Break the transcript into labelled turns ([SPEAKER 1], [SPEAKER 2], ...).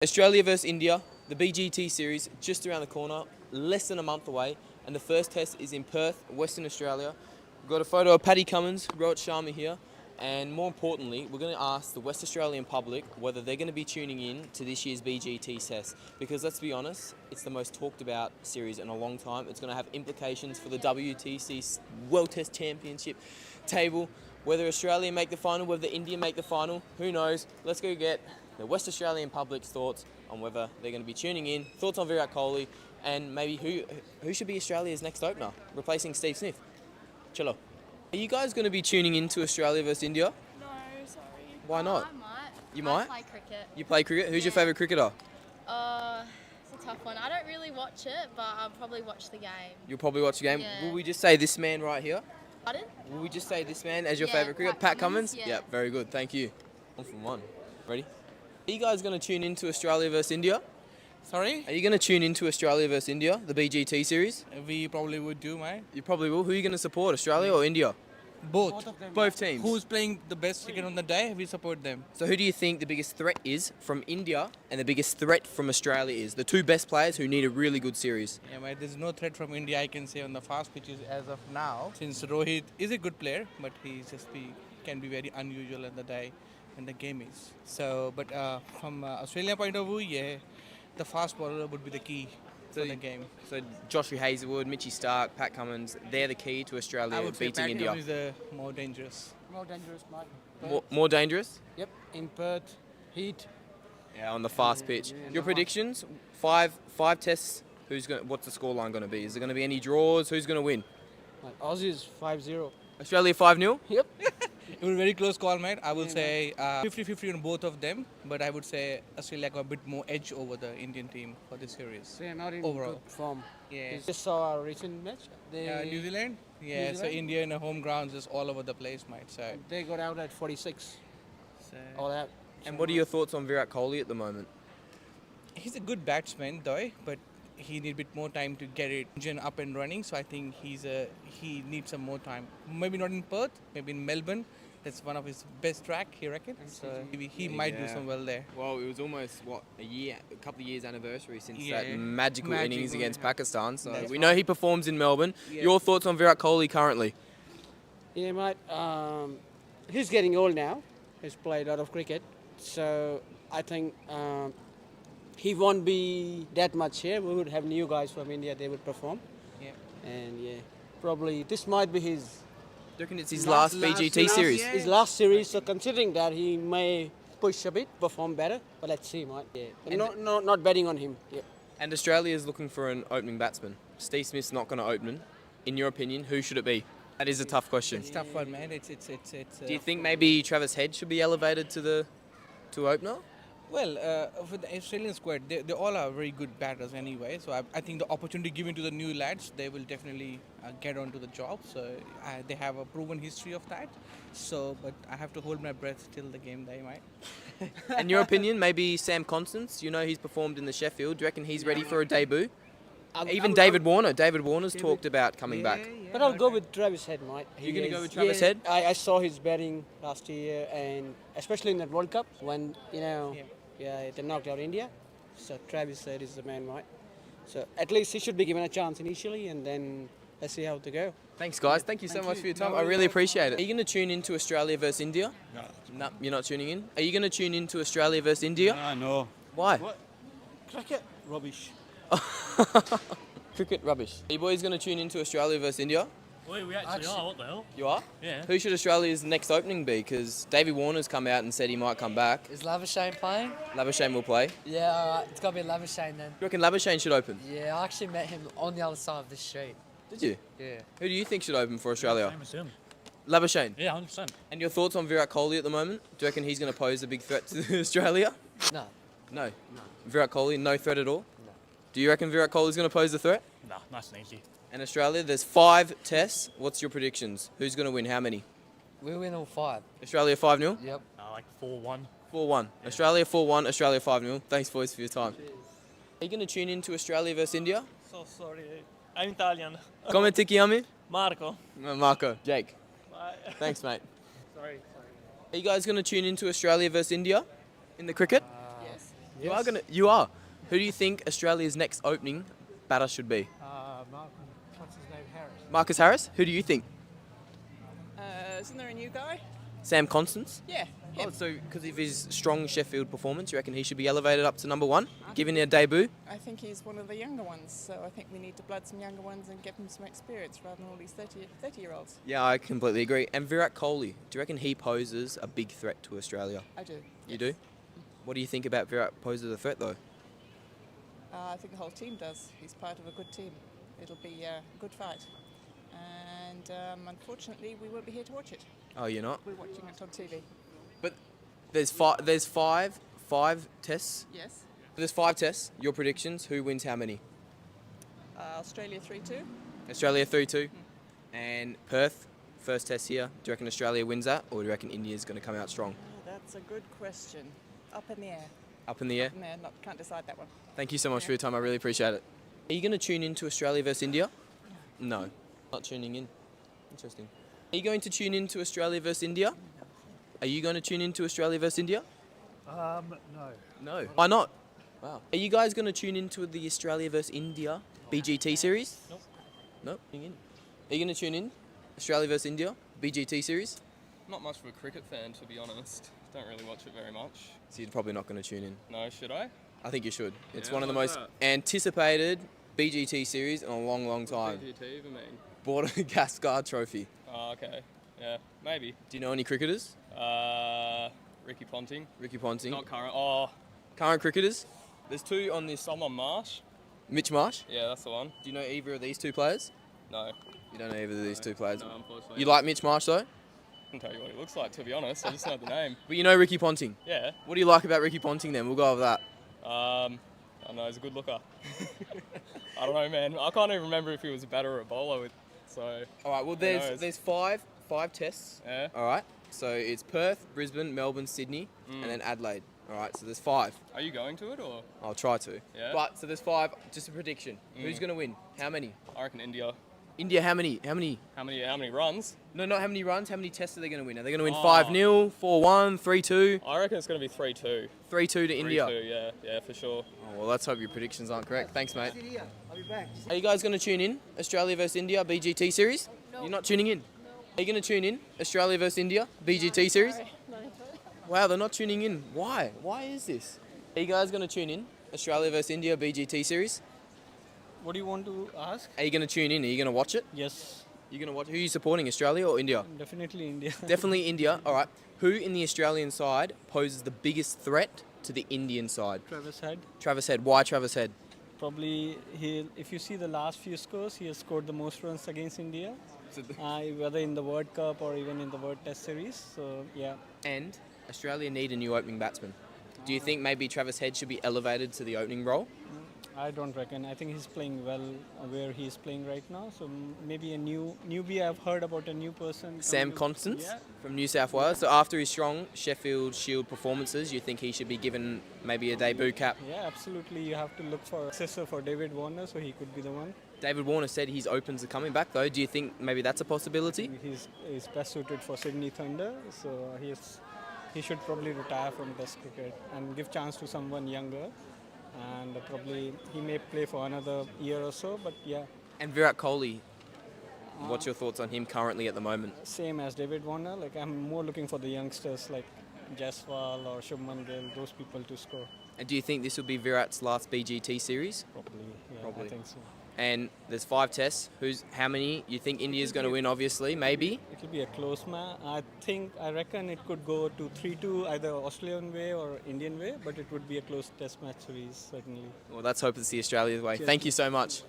[SPEAKER 1] Australia versus India, the BGT series just around the corner, less than a month away, and the first test is in Perth, Western Australia. We've got a photo of Paddy Cummins, Rohit Sharma here, and more importantly, we're going to ask the West Australian public whether they're going to be tuning in to this year's BGT test, because let's be honest, it's the most talked about series in a long time. It's going to have implications for the WTC World Test Championship table. Whether Australia make the final, whether India make the final, who knows? Let's go get the West Australian public's thoughts on whether they're going to be tuning in, thoughts on Virat Kohli, and maybe who should be Australia's next opener, replacing Steve Smith. Chilo. Are you guys going to be tuning in to Australia versus India?
[SPEAKER 2] No, sorry.
[SPEAKER 1] Why not?
[SPEAKER 2] I might.
[SPEAKER 1] You might?
[SPEAKER 2] I play cricket.
[SPEAKER 1] You play cricket? Who's your favourite cricketer?
[SPEAKER 2] It's a tough one. I don't really watch it, but I'll probably watch the game.
[SPEAKER 1] You'll probably watch the game.
[SPEAKER 2] Yeah.
[SPEAKER 1] Will we just say this man right here?
[SPEAKER 2] Pardon?
[SPEAKER 1] Will we just say this man as your
[SPEAKER 2] Yeah,
[SPEAKER 1] favourite cricketer?
[SPEAKER 2] Pat
[SPEAKER 1] Pat Cummins?
[SPEAKER 2] Cummins, yeah.
[SPEAKER 1] Very good. Thank you. One from one. Ready? Are you guys going to tune in to Australia versus India?
[SPEAKER 3] Sorry?
[SPEAKER 1] Are you going to tune into Australia versus India, the BGT series?
[SPEAKER 3] We probably would do, mate.
[SPEAKER 1] You probably will. Who are you going to support, Australia or India?
[SPEAKER 3] Both.
[SPEAKER 1] Both teams.
[SPEAKER 3] Who's playing the best cricket on the day, we support them.
[SPEAKER 1] So who do you think the biggest threat is from India and the biggest threat from Australia is? The two best players who need a really good series.
[SPEAKER 3] Yeah, mate, there's no threat from India, I can say, on the fast pitches as of now. Since Rohit is a good player, but can be very unusual in the day when the game is. So, but from Australian point of view, yeah, the fast bowler would be the key for the game.
[SPEAKER 1] So Joshua Hazlewood, Mitchie Stark, Pat Cummins, they're the key to
[SPEAKER 3] I
[SPEAKER 1] Australia
[SPEAKER 3] would say
[SPEAKER 1] beating
[SPEAKER 3] Pat
[SPEAKER 1] India.
[SPEAKER 3] Cummins is more dangerous.
[SPEAKER 4] More dangerous, mate.
[SPEAKER 1] More dangerous?
[SPEAKER 4] Yep, in Perth, heat.
[SPEAKER 1] Yeah, on the fast pitch.
[SPEAKER 4] yeah,
[SPEAKER 1] Your
[SPEAKER 4] no.
[SPEAKER 1] predictions? Five tests. What's the scoreline going to be? Is there going to be any draws? Who's going to win?
[SPEAKER 4] Like Aussies 5-0.
[SPEAKER 1] Australia 5-0?
[SPEAKER 4] Yep.
[SPEAKER 3] It was a very close call, mate. I would say 50-50 on both of them, but I would say Australia got a bit more edge over the Indian team for this series.
[SPEAKER 4] They are not in
[SPEAKER 3] Overall.
[SPEAKER 4] good form.
[SPEAKER 3] Yeah.
[SPEAKER 4] You just saw our recent match.
[SPEAKER 3] New Zealand? Yeah,
[SPEAKER 4] New
[SPEAKER 3] so
[SPEAKER 4] Zealand?
[SPEAKER 3] India in a home ground is all over the place, mate. So,
[SPEAKER 4] They got out at 46. All out.
[SPEAKER 1] And what are your thoughts on Virat Kohli at the moment?
[SPEAKER 3] he's a good batsman, though, but he needs a bit more time to get it engine up and running. So I think he needs some more time. Maybe not in Perth, maybe in Melbourne. That's one of his best track, he reckons. So maybe he might do some well there.
[SPEAKER 1] Well, it was almost, a couple of years anniversary since
[SPEAKER 3] Yeah.
[SPEAKER 1] that magical innings against Pakistan. So
[SPEAKER 3] That's
[SPEAKER 1] we know he performs in Melbourne.
[SPEAKER 3] Yeah.
[SPEAKER 1] Your thoughts on Virat Kohli currently?
[SPEAKER 4] Yeah, mate. He's getting old now. He's played a lot of cricket. So I think he won't be that much here. We would have new guys from India. They would perform.
[SPEAKER 3] Yeah.
[SPEAKER 4] And yeah, probably this might be his
[SPEAKER 1] Do you reckon it's his last BGT series?
[SPEAKER 4] His last series. So considering that, he may push a bit, perform better. But let's see, mate. Yeah.
[SPEAKER 1] And
[SPEAKER 4] Not betting on him. Yeah.
[SPEAKER 1] And Australia is looking for an opening batsman. Steve Smith's not going to open. In your opinion, who should it be? That is a tough question.
[SPEAKER 3] It's a tough one, man. It's
[SPEAKER 1] Do you think maybe Travis Head should be elevated to opener?
[SPEAKER 3] Well, for the Australian squad, they all are very good batters anyway. So I think the opportunity given to the new lads, they will definitely get onto the job. So they have a proven history of that. So, but I have to hold my breath till the game day, mate.
[SPEAKER 1] In your opinion, maybe Sam Constance? You know he's performed in the Sheffield. Do you reckon he's ready for a debut? Even David Warner. David Warner's talked about coming back.
[SPEAKER 4] But I'll go with Travis Head, mate.
[SPEAKER 1] You're going to go with
[SPEAKER 4] Yeah,
[SPEAKER 1] Travis Head?
[SPEAKER 4] I saw his batting last year, and especially in that World Cup when they knocked out India. So Travis Head is the man, right? So at least he should be given a chance initially, and then let's see how to go.
[SPEAKER 1] Thanks, guys. Thank you so much for your time. I really appreciate it. Are you going to tune in to Australia versus India? No. You're not tuning in? Are you going to tune in to Australia versus India?
[SPEAKER 5] No.
[SPEAKER 1] Why?
[SPEAKER 5] What? Cricket? Rubbish.
[SPEAKER 1] Cricket rubbish. Are you boys going to tune in to Australia versus India?
[SPEAKER 6] We actually are, what the hell?
[SPEAKER 1] You are?
[SPEAKER 6] Yeah.
[SPEAKER 1] Who should Australia's next opening be? Because David Warner's come out and said he might come back.
[SPEAKER 7] Is Labuschagne playing?
[SPEAKER 1] Labuschagne will play.
[SPEAKER 7] Yeah, alright. It's got to be Labuschagne then.
[SPEAKER 1] You reckon Labuschagne should open?
[SPEAKER 7] Yeah, I actually met him on the other side of the street.
[SPEAKER 1] Did you?
[SPEAKER 7] Yeah.
[SPEAKER 1] Who do you think should open for Australia?
[SPEAKER 6] Same as him.
[SPEAKER 1] Labuschagne.
[SPEAKER 6] Yeah, 100%.
[SPEAKER 1] And your thoughts on Virat Kohli at the moment? Do you reckon he's going to pose a big threat to Australia?
[SPEAKER 7] No.
[SPEAKER 1] No. Virat Kohli, no threat at all? No. Do you reckon Virat Kohli's going to pose a threat?
[SPEAKER 6] Nah, nice and easy.
[SPEAKER 1] And Australia, there's 5 tests. What's your predictions? Who's going to win? How many?
[SPEAKER 7] We win all 5.
[SPEAKER 1] Australia 5-0?
[SPEAKER 7] Yep.
[SPEAKER 6] Like 4-1.
[SPEAKER 1] 4-1. Yeah. Australia 4-1, Australia 5-0. Thanks, boys, for your time. Cheers. Are you going to tune in to Australia versus India?
[SPEAKER 8] So sorry, I'm Italian.
[SPEAKER 1] Come ti chiami?
[SPEAKER 8] Marco.
[SPEAKER 1] Marco. Jake.
[SPEAKER 8] Bye.
[SPEAKER 1] Thanks, mate.
[SPEAKER 8] Sorry.
[SPEAKER 1] Are you guys going to tune in to Australia versus India in the cricket?
[SPEAKER 7] Yes.
[SPEAKER 1] You are gonna. You are. Who do you think Australia's next opening batter should be?
[SPEAKER 5] What's his name? Harris.
[SPEAKER 1] Marcus Harris. Who do you think?
[SPEAKER 9] Isn't there a new guy?
[SPEAKER 1] Sam Constance.
[SPEAKER 9] Yeah,
[SPEAKER 1] Oh, so because of his strong Sheffield performance, you reckon he should be elevated up to number one, given a debut?
[SPEAKER 9] I think he's one of the younger ones, so I think we need to blood some younger ones and give them some experience rather than all these 30-year-olds.
[SPEAKER 1] Yeah, I completely agree. And Virat Kohli, do you reckon he poses a big threat to Australia?
[SPEAKER 9] I do.
[SPEAKER 1] You do? What do you think about Virat poses a threat though?
[SPEAKER 9] I think the whole team does. He's part of a good team. It'll be a good fight. And unfortunately, we won't be here to watch it.
[SPEAKER 1] Oh, you're not?
[SPEAKER 9] We're watching it on TV.
[SPEAKER 1] But there's five tests.
[SPEAKER 9] Yes.
[SPEAKER 1] There's 5 tests. Your predictions? Who wins how many?
[SPEAKER 9] Australia 3-2.
[SPEAKER 1] Australia 3-2. And Perth, first test here. Do you reckon Australia wins that, or do you reckon India's going to come out strong?
[SPEAKER 9] Oh, that's a good question. Up in the air.
[SPEAKER 1] Up in the air.
[SPEAKER 9] No, can't decide that one.
[SPEAKER 1] Thank you so much for your time. I really appreciate it. Are you going to tune in to Australia versus India? No. Not tuning in. Interesting. Are you going to tune in to Australia versus India? Are you going to tune in to Australia versus India?
[SPEAKER 5] No.
[SPEAKER 1] No. Why not? Wow. Are you guys going to tune into the Australia versus India BGT series?
[SPEAKER 8] Nope.
[SPEAKER 1] Nope. Tuning in. Are you going to tune in? Australia versus India BGT series?
[SPEAKER 10] Not much of a cricket fan, to be honest. Don't really watch it very much.
[SPEAKER 1] So you're probably not going to tune in.
[SPEAKER 10] No, should I?
[SPEAKER 1] I think you should. It's
[SPEAKER 10] Yeah,
[SPEAKER 1] one of the
[SPEAKER 10] why's
[SPEAKER 1] most
[SPEAKER 10] that?
[SPEAKER 1] anticipated BGT series in a long, long time.
[SPEAKER 10] What do you even mean?
[SPEAKER 1] Border-Gavaskar Trophy.
[SPEAKER 10] Oh, okay. Yeah, maybe.
[SPEAKER 1] Do you know any cricketers?
[SPEAKER 10] Ricky Ponting.
[SPEAKER 1] Ricky Ponting.
[SPEAKER 10] Not current. Oh,
[SPEAKER 1] Current cricketers? There's 2 on this.
[SPEAKER 10] someone Marsh.
[SPEAKER 1] Mitch Marsh.
[SPEAKER 10] Yeah, that's the one.
[SPEAKER 1] Do you know either of these 2 players?
[SPEAKER 10] No.
[SPEAKER 1] You don't know either of these 2 players.
[SPEAKER 10] No, unfortunately.
[SPEAKER 1] You like Mitch Marsh though?
[SPEAKER 10] I can tell you what he looks like, to be honest. I just know the name.
[SPEAKER 1] But you know Ricky Ponting.
[SPEAKER 10] Yeah.
[SPEAKER 1] What do you like about Ricky Ponting then? We'll go over that.
[SPEAKER 10] I don't know, he's a good looker. I don't know, man. I can't even remember if he was a batter or a bowler. So,
[SPEAKER 1] All right. Well,
[SPEAKER 10] knows?
[SPEAKER 1] there's five tests.
[SPEAKER 10] yeah.
[SPEAKER 1] All right. So it's Perth, Brisbane, Melbourne, Sydney, and then Adelaide. All right. So there's 5.
[SPEAKER 10] Are you going to it, or?
[SPEAKER 1] I'll try to.
[SPEAKER 10] Yeah.
[SPEAKER 1] But so there's 5. Just a prediction. Who's going to win? How many?
[SPEAKER 10] I reckon India.
[SPEAKER 1] India. How many?
[SPEAKER 10] How many runs?
[SPEAKER 1] No, not how many runs. How many tests are they going to win? Are they going to win
[SPEAKER 10] Oh.
[SPEAKER 1] 5-0, 4-1, 3-2,
[SPEAKER 10] I reckon it's going to be 3-2.
[SPEAKER 1] 3-2 to India?
[SPEAKER 10] 3-2, yeah, for sure.
[SPEAKER 1] Oh, well, let's hope your predictions aren't correct. Thanks, mate.
[SPEAKER 4] I'll be back.
[SPEAKER 1] Are you guys going to tune in Australia versus India BGT series?
[SPEAKER 2] No.
[SPEAKER 1] You're not tuning in? Are you going to tune in Australia versus India BGT series? Wow, they're not tuning in. Why? Why is this? Are you guys going to tune in Australia versus India BGT series?
[SPEAKER 8] What do you want to ask?
[SPEAKER 1] Are you going to tune in? Are you going to watch it?
[SPEAKER 8] Yes,
[SPEAKER 1] You're going to watch. Who are you supporting, Australia or India?
[SPEAKER 8] definitely India.
[SPEAKER 1] Definitely India. All right. Who in the Australian side poses the biggest threat to the Indian side?
[SPEAKER 8] Travis Head.
[SPEAKER 1] Travis Head. Why Travis Head?
[SPEAKER 8] Probably if you see the last few scores, he has scored the most runs against India,
[SPEAKER 1] So
[SPEAKER 8] whether in the World Cup or even in the World Test Series. So yeah,
[SPEAKER 1] and Australia need a new opening batsman. Do you think maybe Travis Head should be elevated to the opening role?
[SPEAKER 8] I don't reckon. I think he's playing well where he's playing right now. So maybe a newbie. I've heard about a new person.
[SPEAKER 1] Sam
[SPEAKER 8] coming to-
[SPEAKER 1] Constance
[SPEAKER 8] Yeah.
[SPEAKER 1] from New South Wales. So after his strong Sheffield Shield performances, you think he should be given maybe a debut cap?
[SPEAKER 8] Yeah, absolutely. You have to look for a successor for David Warner, so he could be the one.
[SPEAKER 1] David Warner said his opens are coming back though. Do you think maybe that's a possibility?
[SPEAKER 8] He's best suited for Sydney Thunder, so he should probably retire from Test cricket and give chance to someone younger. And probably he may play for another year or so, but yeah,
[SPEAKER 1] And Virat Kohli, what's your thoughts on him currently at the moment?
[SPEAKER 8] same as David Warner. Like I'm more looking for the youngsters like Jaiswal or Shubman Gill, those people to score.
[SPEAKER 1] And do you think this will be Virat's last BGT series?
[SPEAKER 8] Probably, yeah,
[SPEAKER 1] Probably.
[SPEAKER 8] I think so.
[SPEAKER 1] And there's 5 tests. How many? You think India's going to win? Obviously, maybe.
[SPEAKER 8] It will be a close match. I reckon it could go to 3-2 either Australian way or Indian way, but it would be a close Test match series certainly.
[SPEAKER 1] Well, let's hope it's the Australian way.
[SPEAKER 8] Cheers.
[SPEAKER 1] Thank you so much.